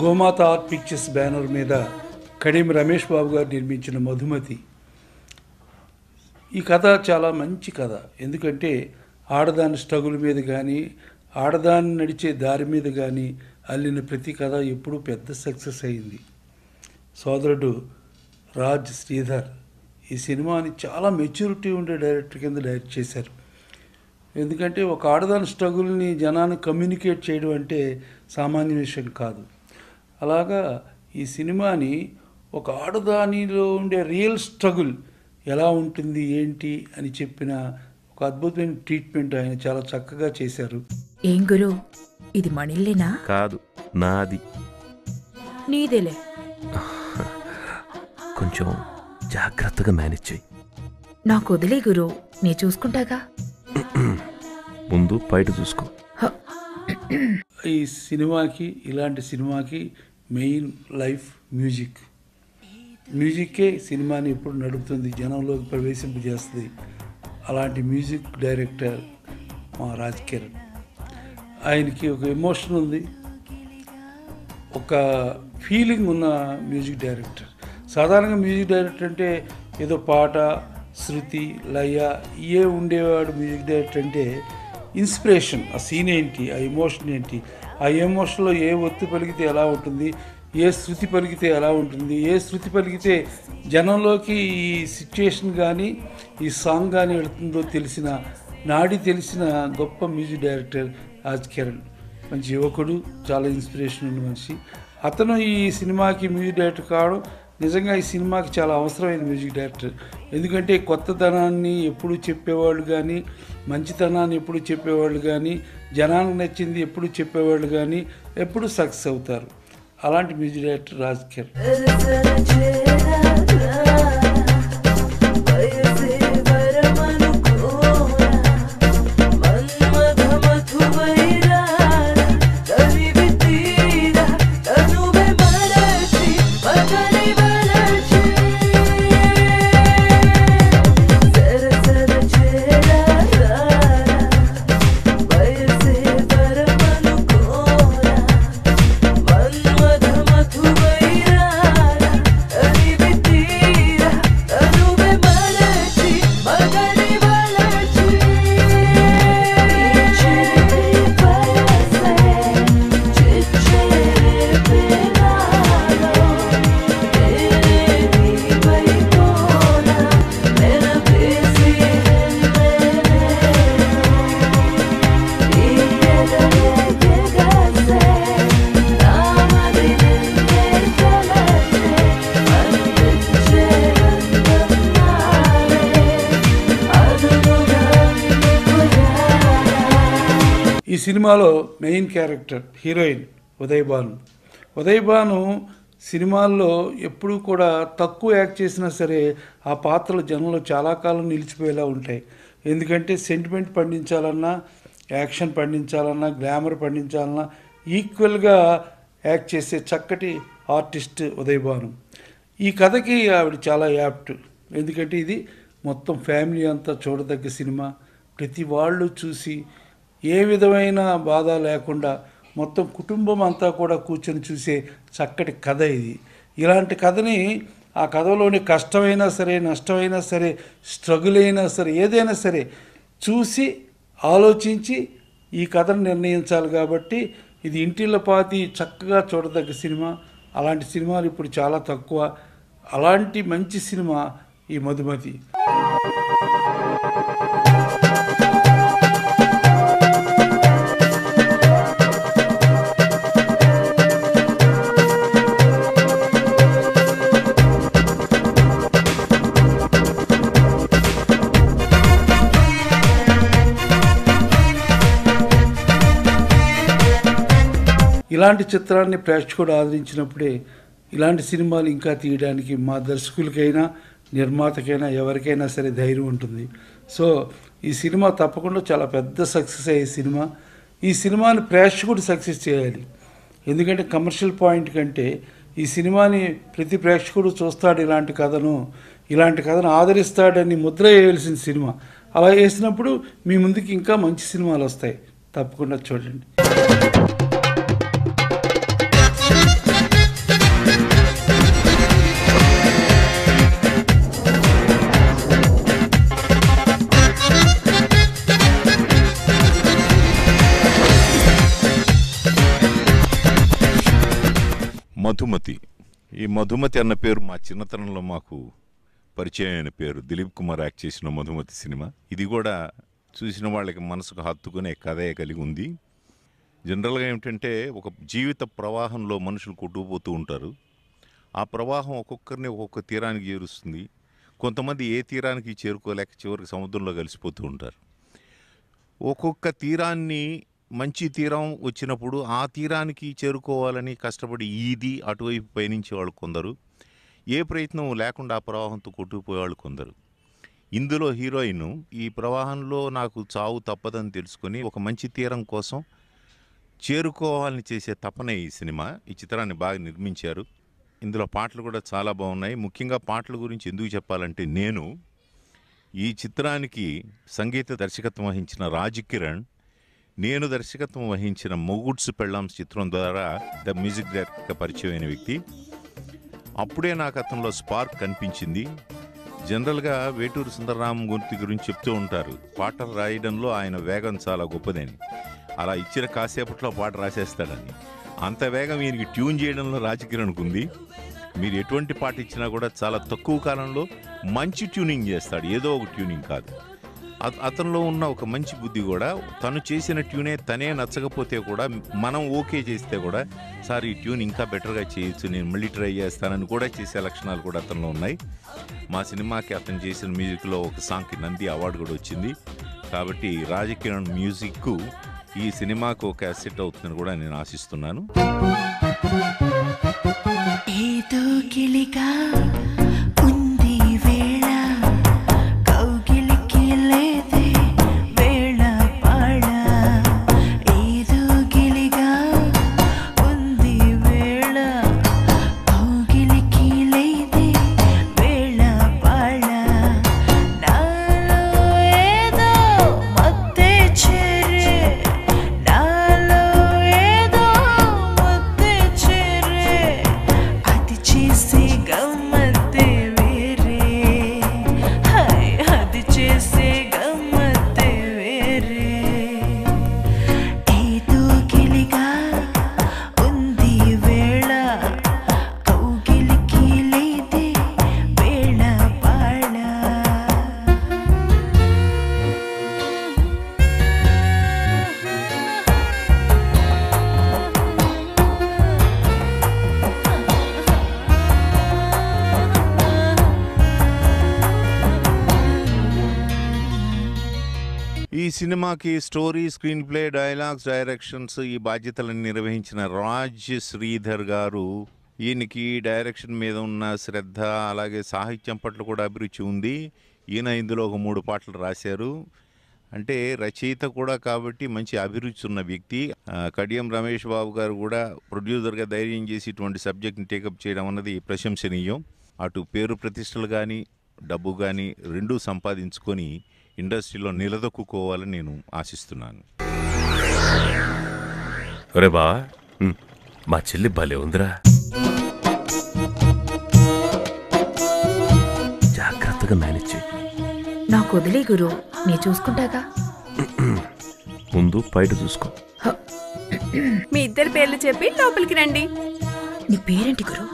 గోమాత art pictures banner మీద కడియం రమేష్ బాబు గారు నిర్మించిన మధుమతి. ఈ కథ చాలా మంచి కథ. ఎందుకంటే ఆడదాని స్ట్రగుల్ మీద కానీ, ఆడదాన్ని నడిచే దారి మీద కానీ అల్లిన ప్రతి కథ ఎప్పుడూ పెద్ద సక్సెస్ అయింది. సోదరుడు రాజ్ శ్రీధర్ ఈ సినిమాని చాలా మెచ్యూరిటీ ఉండే డైరెక్టర్ కింద డైరెక్ట్ చేశారు. ఎందుకంటే ఒక ఆడదాని స్ట్రగుల్ని జనాన్ని కమ్యూనికేట్ చేయడం అంటే సామాన్య విషయం కాదు. అలాగా ఈ సినిమాని ఒక ఆడదానిలో ఉండే రియల్ స్ట్రగుల్ ఎలా ఉంటుంది ఏంటి అని చెప్పిన ఒక అద్భుతమైన ట్రీట్మెంట్ ఆయన చాలా చక్కగా చేశారు. ఏం గురు, ఇది మణిల్లేనా? కాదు, నాది. నీదేలే. కొంచెం జాగ్రత్తగా మేనేజ్ చేయి. నాకు వదిలే గురు, నే చూసుకుంటాగా. ముందు బయట చూసుకో. ఈ సినిమాకి, ఇలాంటి సినిమాకి మెయిన్ లైఫ్ మ్యూజిక్. మ్యూజిక్కే సినిమాని ఎప్పుడు నడుపుతుంది, జనంలోకి ప్రవేశింపజేస్తుంది. అలాంటి మ్యూజిక్ డైరెక్టర్ మా రాజ్ కిరణ్. ఆయనకి ఒక ఎమోషన్ ఉంది, ఒక ఫీలింగ్ ఉన్న మ్యూజిక్ డైరెక్టర్. సాధారణంగా మ్యూజిక్ డైరెక్టర్ అంటే ఏదో పాట, శృతి, లయ ఇవే ఉండేవాడు. మ్యూజిక్ డైరెక్టర్ అంటే ఇన్స్పిరేషన్, ఆ సీన్ ఏంటి, ఆ ఎమోషన్ ఏంటి, ఆ ఎమోషన్లో ఏ ఒత్తి పలికితే ఎలా ఉంటుంది, ఏ శృతి పలికితే ఎలా ఉంటుంది, ఏ శృతి పలికితే జనంలోకి ఈ సిచ్యుయేషన్ కానీ ఈ సాంగ్ కానీ వెళుతుందో తెలిసిన, నాడి తెలిసిన గొప్ప మ్యూజిక్ డైరెక్టర్ రాజ్ కిరణ్. మంచి యువకుడు, చాలా ఇన్స్పిరేషన్ ఉన్న మనిషి. అతను ఈ సినిమాకి మ్యూజిక్ డైరెక్టర్ కావడం నిజంగా ఈ సినిమాకి చాలా అవసరమైన మ్యూజిక్ డైరెక్టర్. ఎందుకంటే కొత్తదనాన్ని ఎప్పుడు చెప్పేవాళ్ళు కానీ, మంచితనాన్ని ఎప్పుడు చెప్పేవాళ్ళు కానీ, జనానికి నచ్చింది ఎప్పుడు చెప్పేవాళ్ళు కానీ ఎప్పుడు సక్సెస్ అవుతారు. అలాంటి మ్యూజిక్ డైరెక్టర్ రాజ్ కిరణ్. ఈ సినిమాలో main character heroine Uday Bhanu. Uday Bhanu సినిమాల్లో ఎప్పుడూ కూడా తక్కువ యాక్ట్ చేసినా సరే ఆ పాత్రలు జనంలో చాలా కాలం నిలిచిపోయేలా ఉంటాయి. ఎందుకంటే సెంటిమెంట్ పండించాలన్నా, యాక్షన్ పండించాలన్నా, గ్లామర్ పండించాలన్నా ఈక్వల్గా యాక్ట్ చేసే చక్కటి ఆర్టిస్ట్ ఉదయ్ భాను. ఈ కథకి ఆవిడ చాలా యాప్ట్. ఎందుకంటే ఇది మొత్తం ఫ్యామిలీ అంతా చూడదగ్గ సినిమా. ప్రతి వాళ్ళు చూసి ఏ విధమైన బాధ లేకుండా మొత్తం కుటుంబం అంతా కూడా కూర్చొని చూసే చక్కటి కథ ఇది. ఇలాంటి కథని, ఆ కథలోని కష్టమైనా సరే, నష్టమైనా సరే, స్ట్రగుల్ అయినా సరే, ఏదైనా సరే చూసి ఆలోచించి ఈ కథను నిర్ణయించాలి. కాబట్టి ఇది ఇంటిల్లపాతి చక్కగా చూడదగ్గ సినిమా. అలాంటి సినిమాలు ఇప్పుడు చాలా తక్కువ. అలాంటి మంచి సినిమా ఈ మధుమతి. ఇలాంటి చిత్రాన్ని ప్రేక్షకుడు ఆదరించినప్పుడే ఇలాంటి సినిమాలు ఇంకా తీయడానికి మా దర్శకులకైనా, నిర్మాతకైనా, ఎవరికైనా సరే ధైర్యం ఉంటుంది. సో ఈ సినిమా తప్పకుండా చాలా పెద్ద సక్సెస్ అయ్యే సినిమా. ఈ సినిమాని ప్రేక్షకుడు సక్సెస్ చేయాలి. ఎందుకంటే కమర్షియల్ పాయింట్ కంటే ఈ సినిమాని ప్రతి ప్రేక్షకుడు చూస్తాడు, ఇలాంటి కథను ఆదరిస్తాడని ముద్ర వేయాల్సిన సినిమా. అలా వేసినప్పుడు మీ ముందుకి ఇంకా మంచి సినిమాలు వస్తాయి. తప్పకుండా చూడండి. మధుమతి. ఈ మధుమతి అన్న పేరు మా చిన్నతనంలో మాకు పరిచయం అయిన పేరు. దిలీప్ కుమార్ యాక్ట్ చేసిన మధుమతి సినిమా. ఇది కూడా చూసిన వాళ్ళకి మనసుకు హత్తుకునే కథే కలిగి ఉంది. జనరల్గా ఏమిటంటే ఒక జీవిత ప్రవాహంలో మనుషులు కొట్టుకుపోతూ ఉంటారు. ఆ ప్రవాహం ఒక్కొక్కరిని ఒక్కొక్క తీరానికి చేరుస్తుంది. కొంతమంది ఏ తీరానికి చేరుకోలేక చివరికి సముద్రంలో కలిసిపోతూ ఉంటారు. ఒక్కొక్క తీరాన్ని మంచి తీరం వచ్చినప్పుడు ఆ తీరానికి చేరుకోవాలని కష్టపడి ఈది అటువైపు పయనించేవాళ్ళు కొందరు, ఏ ప్రయత్నం లేకుండా ఆ ప్రవాహంతో కొట్టుకుపోయేవాళ్ళు కొందరు. ఇందులో హీరోయిన్ ఈ ప్రవాహంలో నాకు చావు తప్పదని తెలుసుకొని ఒక మంచి తీరం కోసం చేరుకోవాలని చేసే తపనే ఈ సినిమా. ఈ చిత్రాన్ని బాగా నిర్మించారు. ఇందులో పాటలు కూడా చాలా బాగున్నాయి. ముఖ్యంగా పాటల గురించి ఎందుకు చెప్పాలంటే, నేను ఈ చిత్రానికి సంగీత దర్శకత్వం వహించిన రాజ్ కిరణ్, నేను దర్శకత్వం వహించిన మొగుడ్స్ పెళ్ళాంస్ చిత్రం ద్వారా ద మ్యూజిక్ డైరెక్టర్గా పరిచయం అయిన వ్యక్తి. అప్పుడే నాకు అతనిలో స్పార్క్ కనిపించింది. జనరల్గా వేటూరు సుందరరామమూర్తి గురించి చెప్తూ ఉంటారు, పాటలు రాయడంలో ఆయన వేగం చాలా గొప్పదని. అలా ఇచ్చిన కాసేపట్లో పాట రాసేస్తాడని. అంత వేగం ఈయనకి ట్యూన్ చేయడంలో రాజ్ కిరణ్కు ఉంది. మీరు ఎటువంటి పాట ఇచ్చినా కూడా చాలా తక్కువ కాలంలో మంచి ట్యూనింగ్ చేస్తాడు, ఏదో ఒక ట్యూనింగ్ కాదు. అతనిలో ఉన్న ఒక మంచి బుద్ధి కూడా, తను చేసిన ట్యూనే తనే నచ్చకపోతే కూడా మనం ఓకే చేస్తే కూడా, సార్ ఈ ట్యూన్ ఇంకా బెటర్గా చేయొచ్చు, నేను మళ్ళీ ట్రై చేస్తానని కూడా చేసే లక్షణాలు కూడా అతనిలో ఉన్నాయి. మా సినిమాకి అతను చేసిన మ్యూజిక్లో ఒక సాంగ్కి నంది అవార్డు కూడా వచ్చింది. కాబట్టి రాజ్ కిరణ్ మ్యూజిక్ ఈ సినిమాకు ఒక అసెట్ అవుతుందని కూడా నేను ఆశిస్తున్నాను. ఏదో గిలిగా ఉంది వేళ, కౌగిలికి లేదే వేళ పాడ. ఏదో గిలిగా ఉంది వేళ, కౌగిలికి లేదే వేళ పాడ. నాలో ఏదో మత్తే చేరే, నాలో ఏదో మత్తే చేరే, అది చేసే గమ్మత్తే వేరే, హాయ్ అది చేసే గమ్మత్తే వేరే. ఏదో గిలిగా ఉంది వేళ, కౌగిలికి లేదే వేళ పాడ. ఈ సినిమాకి story, screen play, dialogues, directions ఈ బాధ్యతలను నిర్వహించిన రాజ్ శ్రీధర్ గారు. ఈయనకి డైరెక్షన్ మీద ఉన్న శ్రద్ధ, అలాగే సాహిత్యం పట్ల కూడా అభిరుచి ఉంది. ఈయన ఇందులో ఒక 3 పాటలు రాశారు. అంటే రచయిత కూడా కాబట్టి మంచి అభిరుచి ఉన్న వ్యక్తి. కడియం రమేష్ బాబు గారు కూడా ప్రొడ్యూసర్గా ధైర్యం చేసి ఇటువంటి సబ్జెక్ట్ని టేకప్ చేయడం అన్నది ప్రశంసనీయం. అటు పేరు ప్రతిష్టలు కానీ డబ్బు కానీ రెండూ సంపాదించుకొని ఇండస్ట్రీలో నిలదొక్కుకోవాలని నేను ఆశిస్తున్నాను. ఒరే బా, మా చెల్లి భలే ఉందిరా. జాగ్రత్తగా మేనేజ్ చేయి. నాకు వదిలే గురు, నీ చూసుకుంటాగా. ముందు బయట చూసుకో. మీ ఇద్దరి పేర్లు చెప్పి లోపలికి రండి. నీ పేరేంటి గురు?